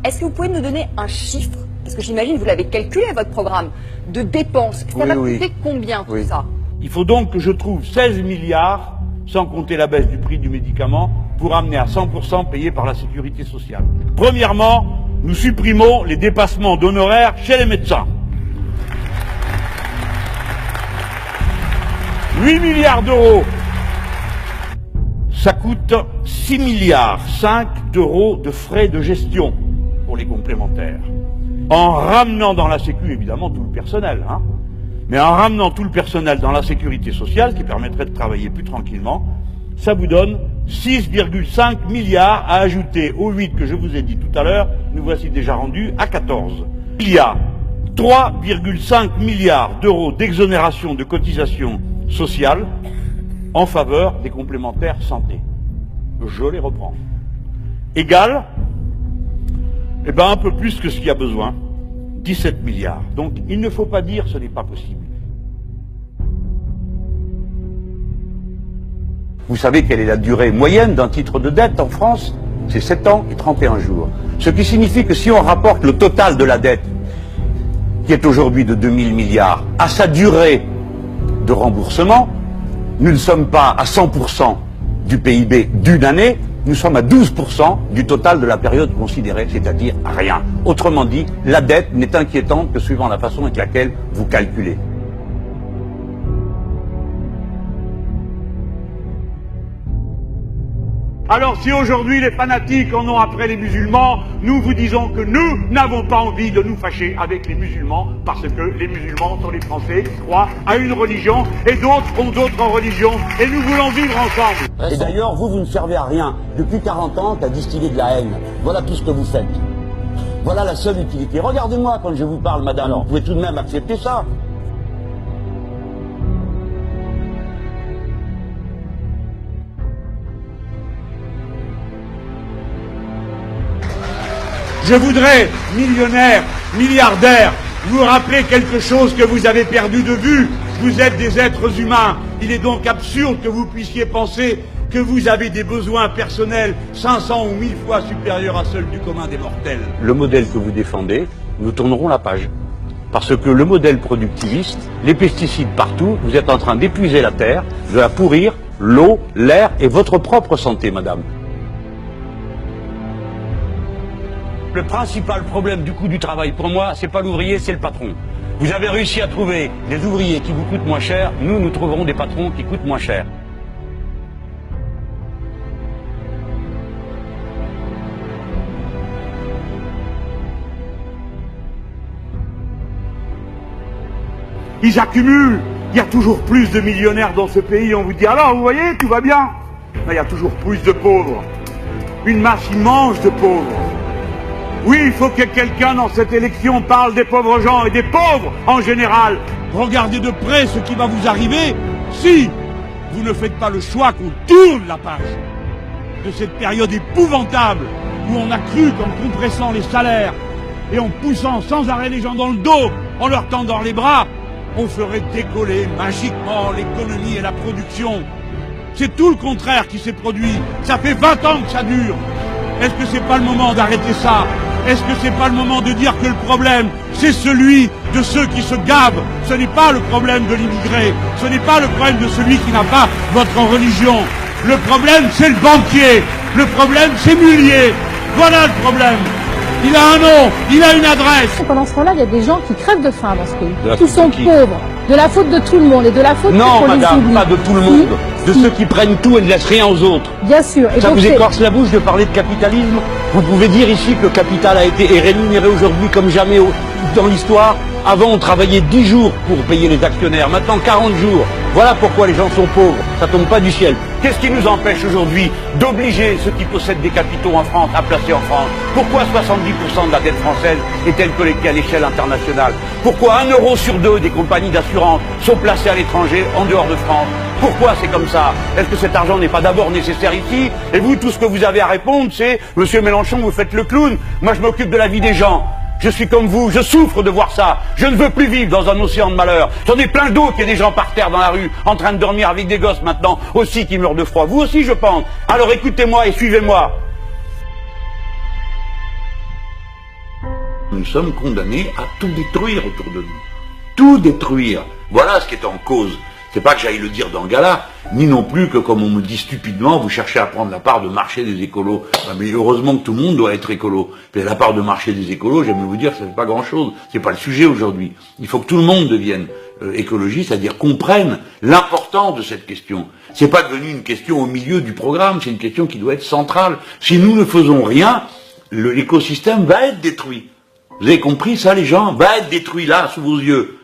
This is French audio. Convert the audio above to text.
Est-ce que vous pouvez nous donner un chiffre? Parce que j'imagine que vous l'avez calculé, votre programme de dépenses. Ça va coûter combien tout ça? Il faut donc que je trouve 16 milliards, sans compter la baisse du prix du médicament, pour amener à 100% payé par la sécurité sociale. Premièrement, nous supprimons les dépassements d'honoraires chez les médecins. 8 milliards d'euros. Ça coûte 6 milliards 5 d'euros de frais de gestion pour les complémentaires. En ramenant dans la Sécu, évidemment, tout le personnel, mais en ramenant tout le personnel dans la sécurité sociale, qui permettrait de travailler plus tranquillement, ça vous donne 6,5 milliards à ajouter aux 8 que je vous ai dit tout à l'heure. Nous voici déjà rendus à 14. Il y a 3,5 milliards d'euros d'exonération de cotisations sociales en faveur des complémentaires santé. Je les reprends. Égal, un peu plus que ce qu'il y a besoin, 17 milliards. Donc il ne faut pas dire ce n'est pas possible. Vous savez quelle est la durée moyenne d'un titre de dette en France? C'est 7 ans et 31 jours. Ce qui signifie que si on rapporte le total de la dette, qui est aujourd'hui de 2000 milliards, à sa durée de remboursement, nous ne sommes pas à 100% du PIB d'une année, nous sommes à 12% du total de la période considérée, c'est-à-dire rien. Autrement dit, la dette n'est inquiétante que suivant la façon avec laquelle vous calculez. Alors si aujourd'hui les fanatiques en ont après les musulmans, nous vous disons que nous n'avons pas envie de nous fâcher avec les musulmans, parce que les musulmans sont les Français qui croient à une religion et d'autres ont d'autres religions et nous voulons vivre ensemble. Et d'ailleurs, vous ne servez à rien. Depuis 40 ans, qu'à distiller de la haine. Voilà tout ce que vous faites. Voilà la seule utilité. Regardez-moi quand je vous parle, madame. Vous pouvez tout de même accepter ça. Je voudrais, millionnaire, milliardaire, vous rappeler quelque chose que vous avez perdu de vue. Vous êtes des êtres humains. Il est donc absurde que vous puissiez penser que vous avez des besoins personnels 500 ou 1000 fois supérieurs à ceux du commun des mortels. Le modèle que vous défendez, nous tournerons la page. Parce que le modèle productiviste, les pesticides partout, vous êtes en train d'épuiser la terre, de la pourrir, l'eau, l'air et votre propre santé, madame. Le principal problème du coût du travail pour moi, c'est pas l'ouvrier, c'est le patron. Vous avez réussi à trouver des ouvriers qui vous coûtent moins cher, nous trouverons des patrons qui coûtent moins cher. Ils accumulent. Il y a toujours plus de millionnaires dans ce pays. On vous dit alors, vous voyez, tout va bien. Mais il y a toujours plus de pauvres. Une masse immense de pauvres. Oui, il faut que quelqu'un dans cette élection parle des pauvres gens et des pauvres en général. Regardez de près ce qui va vous arriver si vous ne faites pas le choix qu'on tourne la page de cette période épouvantable où on a cru qu'en compressant les salaires et en poussant sans arrêt les gens dans le dos, en leur tendant les bras, on ferait décoller magiquement l'économie et la production. C'est tout le contraire qui s'est produit. Ça fait 20 ans que ça dure. Est-ce que c'est pas le moment d'arrêter ça? Est-ce que c'est pas le moment de dire que le problème, c'est celui de ceux qui se gavent? Ce n'est pas le problème de l'immigré. Ce n'est pas le problème de celui qui n'a pas votre religion. Le problème, c'est le banquier. Le problème, c'est Mullier. Voilà le problème. Il a un nom, il a une adresse. Pendant ce temps-là, il y a des gens qui crèvent de faim dans ce pays, qui sont pauvres, de la faute de tout le monde et de la faute non, qu'on madame, les oublie. pas de tout le monde, de ceux qui prennent tout et ne laissent rien aux autres. Bien sûr. Et ça donc vous écorce la bouche de parler de capitalisme? Vous pouvez dire ici que le capital a été rémunéré aujourd'hui comme jamais dans l'histoire. Avant, on travaillait 10 jours pour payer les actionnaires, maintenant 40 jours. Voilà pourquoi les gens sont pauvres, ça tombe pas du ciel. Qu'est-ce qui nous empêche aujourd'hui d'obliger ceux qui possèdent des capitaux en France à placer en France? Pourquoi 70% de la dette française est-elle collectée à l'échelle internationale? Pourquoi 1 euro sur 2 des compagnies d'assurance sont placées à l'étranger, en dehors de France? Pourquoi c'est comme ça? Est-ce que cet argent n'est pas d'abord nécessaire ici? Et vous, tout ce que vous avez à répondre, c'est « Monsieur Mélenchon, vous faites le clown, moi je m'occupe de la vie des gens ». Je suis comme vous, je souffre de voir ça. Je ne veux plus vivre dans un océan de malheur. J'en ai plein d'autres, qu'il y a des gens par terre dans la rue, en train de dormir avec des gosses maintenant, aussi qui meurent de froid. Vous aussi, je pense. Alors écoutez-moi et suivez-moi. nous sommes condamnés à tout détruire autour de nous. Tout détruire. Voilà ce qui est en cause. C'est pas que j'aille le dire dans le gala, ni non plus que, comme on me dit stupidement, vous cherchez à prendre la part de marché des écolos. Ben, mais heureusement que tout le monde doit être écolo. Et la part de marché des écolos, j'aime vous dire, ça fait pas grand-chose. C'est pas le sujet aujourd'hui. Il faut que tout le monde devienne écologiste, c'est-à-dire comprenne l'importance de cette question. C'est pas devenu une question au milieu du programme, c'est une question qui doit être centrale. Si nous ne faisons rien, l'écosystème va être détruit. Vous avez compris ça, les gens? Va être détruit là, sous vos yeux.